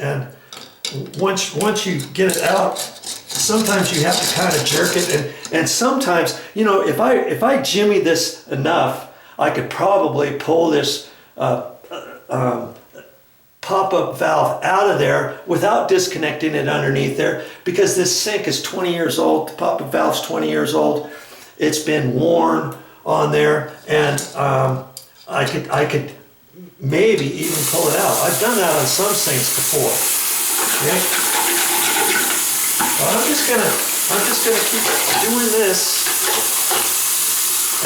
And once you get it out, sometimes you have to kind of jerk it, and sometimes, you know, if I jimmy this enough, I could probably pull this pop-up valve out of there without disconnecting it underneath there, because this sink is 20 years old. The pop-up valve's 20 years old. It's been worn on there, and I could maybe even pull it out. I've done that on some sinks before. Okay? Well, I'm just gonna keep doing this,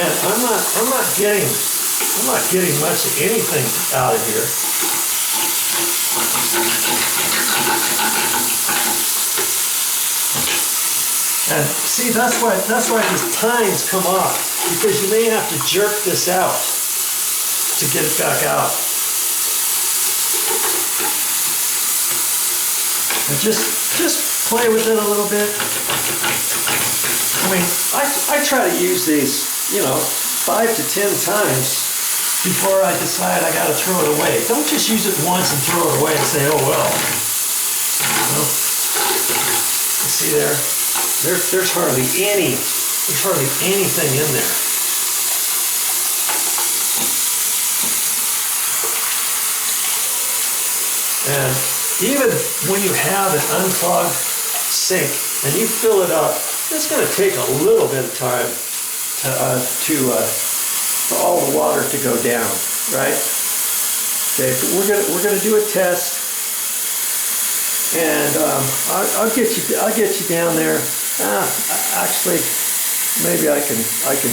and I'm not getting much of anything out of here. And see, that's why these tines come off, because you may have to jerk this out to get it back out. And just play with it a little bit. I mean, I try to use these, you know, 5 to 10 times before I decide I got to throw it away. Don't just use it once and throw it away and say, oh well. You know? You see there's hardly anything in there. And even when you have an unclogged sink and you fill it up, it's going to take a little bit of time for all the water to go down, right? Okay, but we're gonna do a test, and I'll get you down there. Actually, maybe I can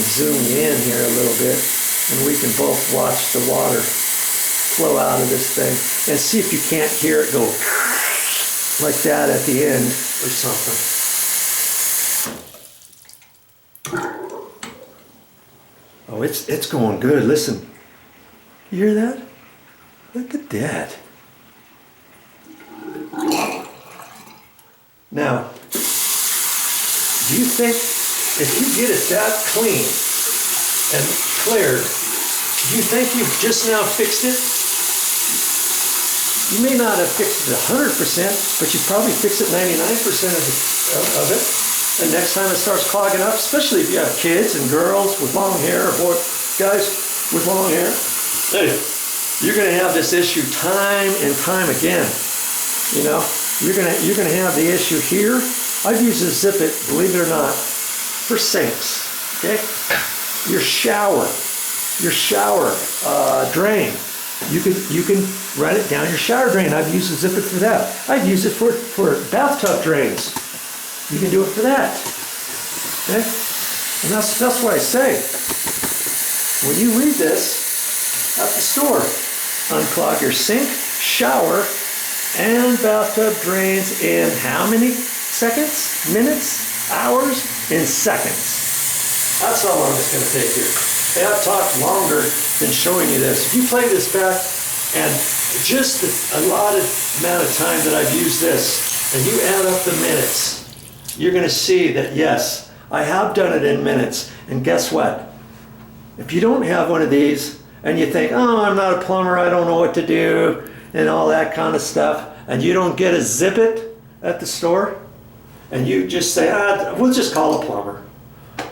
zoom you in here a little bit, and we can both watch the water flow out of this thing and see if you can't hear it go like that at the end or something. Oh, it's going good. Listen, you hear that? Look at that. Now, do you think if you get it that clean and cleared, do you think you've just now fixed it? You may not have fixed it 100%, but you probably fixed it 99% of it. And next time it starts clogging up, especially if you have kids and girls with long hair, or guys with long hair, hey, you're going to have this issue time and time again. You know, you're going to have the issue here. I've used a Zip It, believe it or not, for sinks. Okay, your shower drain. You can run it down your shower drain. I've used a Zip It for that. I've used it for bathtub drains. You can do it for that. Okay? And that's what I say. When you read this at the store, unclog your sink, shower, and bathtub drains in how many seconds? Minutes? Hours? In seconds. That's how long it's going to take you. Hey, I've talked longer than showing you this. If you play this back and just the allotted amount of time that I've used this, and you add up the minutes, you're going to see that, yes, I have done it in minutes. And guess what? If you don't have one of these and you think, oh, I'm not a plumber, I don't know what to do, and all that kind of stuff, and you don't get a Zip It at the store, and you just say, we'll just call a plumber.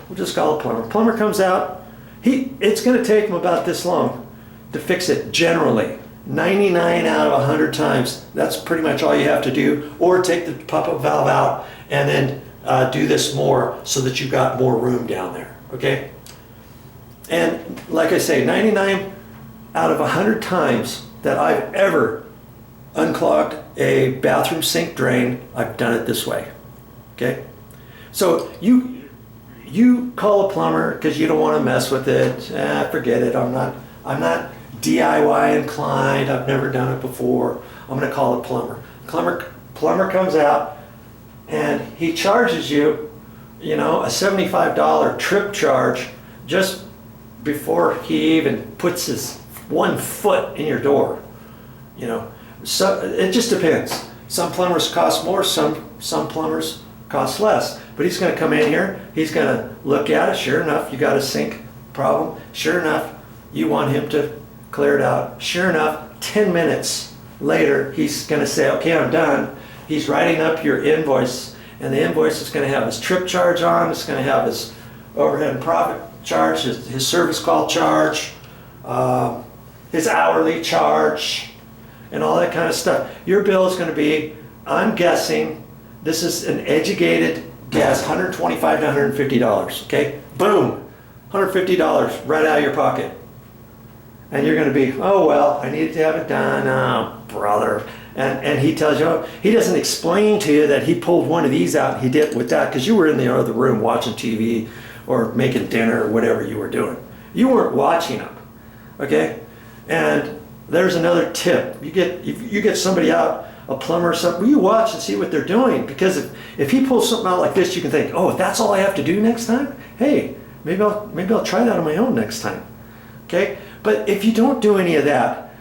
We'll just call a plumber. Plumber comes out. It's going to take him about this long to fix it generally. 99 out of 100 times, that's pretty much all you have to do. Or take the pop-up valve out and then do this more so that you've got more room down there, okay? And like I say, 99 out of 100 times that I've ever unclogged a bathroom sink drain, I've done it this way, okay? So you call a plumber because you don't want to mess with it. Forget it, I'm not DIY inclined, I've never done it before. I'm going to call a plumber. Plumber comes out and he charges you, you know, a $75 trip charge just before he even puts his 1 foot in your door. You know, so it just depends. Some plumbers cost more, some plumbers cost less. But he's going to come in here, he's going to look at it. Sure enough, you got a sink problem. Sure enough, you want him to clear it out. Sure enough, 10 minutes later, he's gonna say, okay, I'm done. He's writing up your invoice, and the invoice is gonna have his trip charge on, it's gonna have his overhead and profit charge, his service call charge, his hourly charge, and all that kind of stuff. Your bill is gonna be, I'm guessing, this is an educated guess, $125 to $150, okay? Boom, $150 right out of your pocket. And you're gonna be, oh well, I needed to have it done, oh brother. And he tells you, oh, he doesn't explain to you that he pulled one of these out, he did with that, because you were in the other room watching TV or making dinner or whatever you were doing. You weren't watching them, okay? And there's another tip. If you get somebody out, a plumber or something, you watch and see what they're doing, because if he pulls something out like this, you can think, oh, that's all I have to do next time? Hey, maybe I'll try that on my own next time, okay? But if you don't do any of that,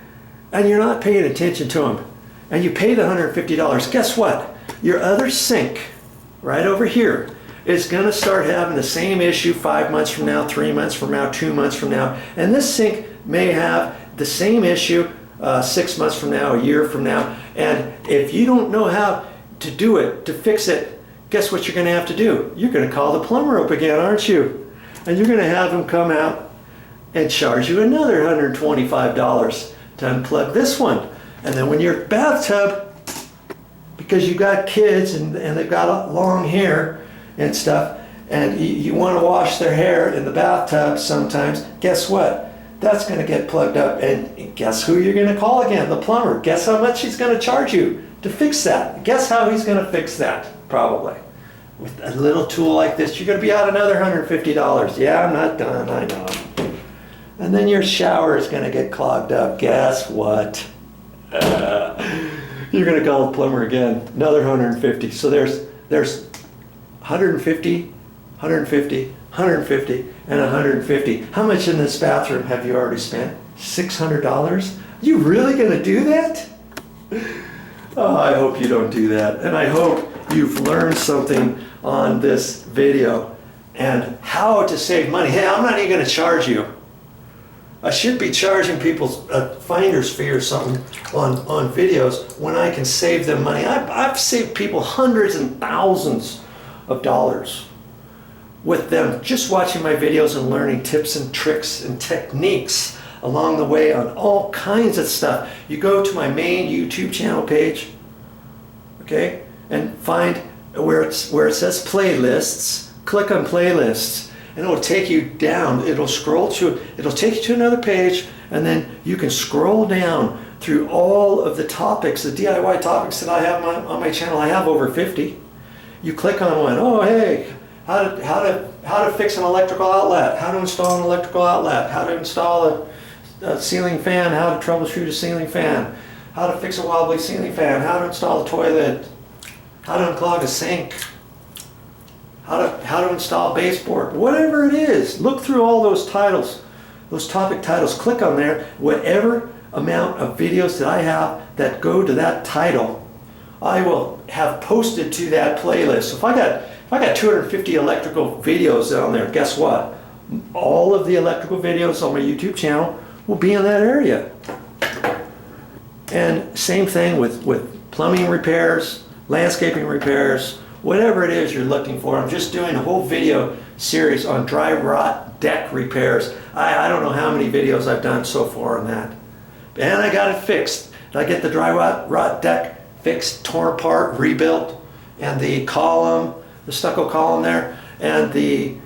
and you're not paying attention to them, and you pay the $150, guess what? Your other sink, right over here, is gonna start having the same issue 5 months from now, 3 months from now, 2 months from now, and this sink may have the same issue 6 months from now, a year from now, and if you don't know how to do it, to fix it, guess what you're gonna have to do? You're gonna call the plumber up again, aren't you? And you're gonna have him come out and charge you another $125 to unplug this one. And then when your bathtub, because you got kids and they've got long hair and stuff, and you want to wash their hair in the bathtub sometimes, guess what? That's going to get plugged up, and guess who you're going to call again? The plumber. Guess how much he's going to charge you to fix that? Guess how he's going to fix that? Probably with a little tool like this, you're going to be out another $150. Yeah, I'm not done, I know. And then your shower is going to get clogged up. Guess what? You're going to call the plumber again. Another $150. So there's $150, $150, $150, and $150. How much in this bathroom have you already spent? $600? You really going to do that? Oh, I hope you don't do that. And I hope you've learned something on this video and how to save money. Hey, I'm not even going to charge you. I should be charging people a finder's fee or something on videos when I can save them money. I've saved people hundreds and thousands of dollars with them just watching my videos and learning tips and tricks and techniques along the way on all kinds of stuff. You go to my main YouTube channel page, okay, and find where it says playlists, click on playlists, and it'll take you down. It'll take you to another page, and then you can scroll down through all of the topics, the DIY topics that I have on my channel. I have over 50. You click on one. Oh, hey, how to fix an electrical outlet, how to install an electrical outlet, how to install a ceiling fan, how to troubleshoot a ceiling fan, how to fix a wobbly ceiling fan, how to install a toilet, how to unclog a sink, how to install a baseboard, whatever it is. Look through all those titles, those topic titles, click on there. Whatever amount of videos that I have that go to that title, I will have posted to that playlist. So if I got 250 electrical videos on there, guess what? All of the electrical videos on my YouTube channel will be in that area. And same thing with plumbing repairs, landscaping repairs, whatever it is you're looking for. I'm just doing a whole video series on dry rot deck repairs. I don't know how many videos I've done so far on that. And I got it fixed. I get the dry rot deck fixed, torn apart, rebuilt, and the column, the stucco column there, and the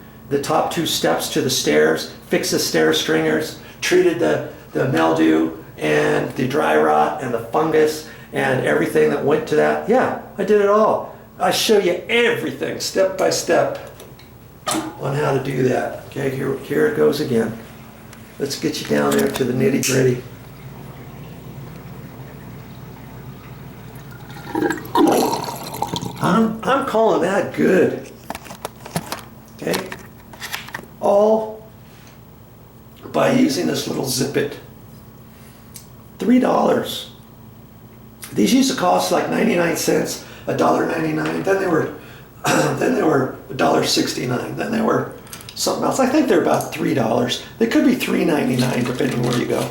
top 2 steps to the stairs, fixed the stair stringers, treated the mildew and the dry rot and the fungus and everything that went to that. Yeah, I did it all. I show you everything step by step on how to do that. Okay, here it goes again. Let's get you down there to the nitty gritty. I'm calling that good. Okay, all by using this little zip it. $3. These used to cost like 99 cents. $1.99, then they were $1.69, then they were something else. I think they're about $3. They could be $3.99 depending where you go.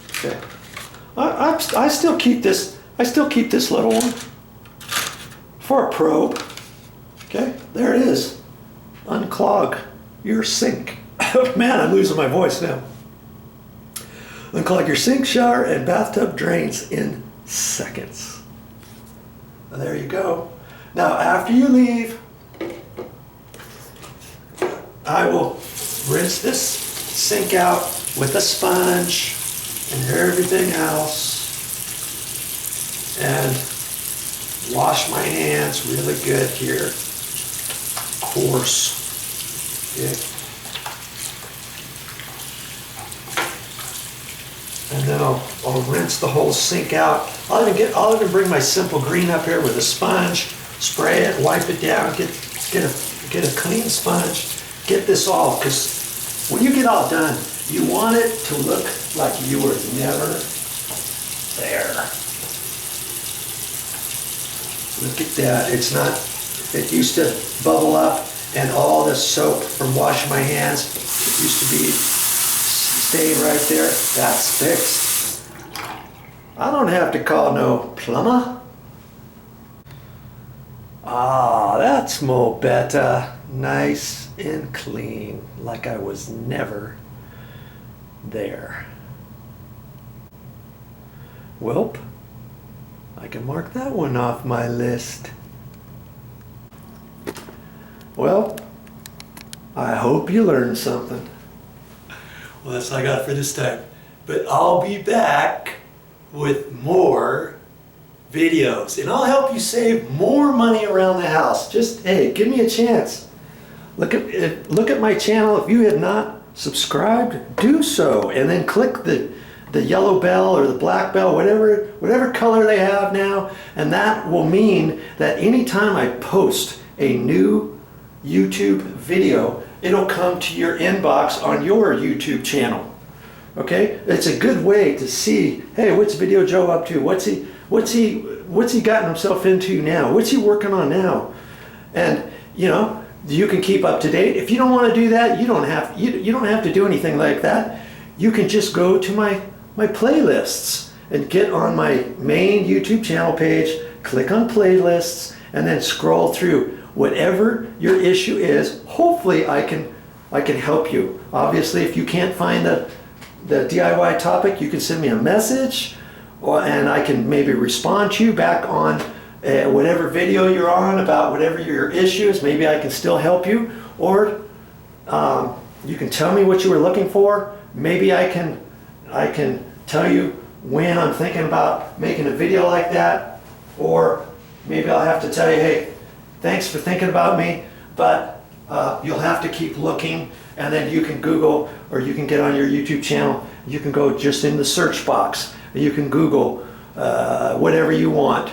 Okay. I still keep this. I still keep this little one for a probe. Okay, there it is. Unclog your sink. Man, I'm losing my voice now. Unclog your sink, shower, and bathtub drains in seconds. Well, there you go. Now, after you leave, I will rinse this sink out with a sponge and everything else, and wash my hands really good here. Of course. Okay. And then I'll rinse the whole sink out. I'll even bring my simple green up here with a sponge, spray it, wipe it down, get a clean sponge, get this all, because when you get all done, you want it to look like you were never there. Look at that. It used to bubble up, and all the soap from washing my hands used to be staying right there. That's fixed. I don't have to call no plumber. Ah, that's mo better. Nice and clean, like I was never there. Welp, I can mark that one off my list. Well, I hope you learned something. Well, that's all I got for this time. But I'll be back with more videos, and I'll help you save more money around the house. Just, hey, give me a chance. Look at my channel. If you have not subscribed, do so, and then click the yellow bell or the black bell, whatever color they have now, and that will mean that anytime I post a new YouTube video, it'll come to your inbox on your YouTube channel. Okay, it's a good way to see, hey, what's Video Joe up to? What's he gotten himself into now? What's he working on now? And you know, you can keep up to date. If you don't want to do that, you don't have to do anything like that. You can just go to my playlists and get on my main YouTube channel page, click on playlists, and then scroll through. Whatever your issue is, hopefully I can help you. Obviously, if you can't find the DIY topic, you can send me a message, and I can maybe respond to you back on whatever video you're on about whatever your issue is. Maybe I can still help you, or you can tell me what you were looking for. Maybe I can tell you when I'm thinking about making a video like that, or maybe I'll have to tell you, hey, thanks for thinking about me, but you'll have to keep looking, and then you can Google, or you can get on your YouTube channel, you can go just in the search box, you can Google whatever you want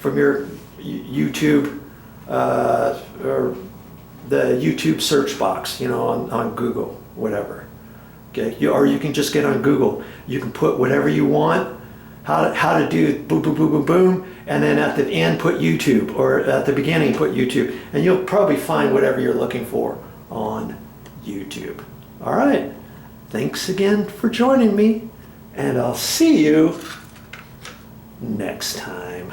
from your YouTube, or the YouTube search box, you know, on Google, whatever. Okay, or you can just get on Google, you can put whatever you want, how to do boom, boom, boom, boom, boom, and then at the end put YouTube, or at the beginning put YouTube, and you'll probably find whatever you're looking for on YouTube. All right, thanks again for joining me, and I'll see you next time.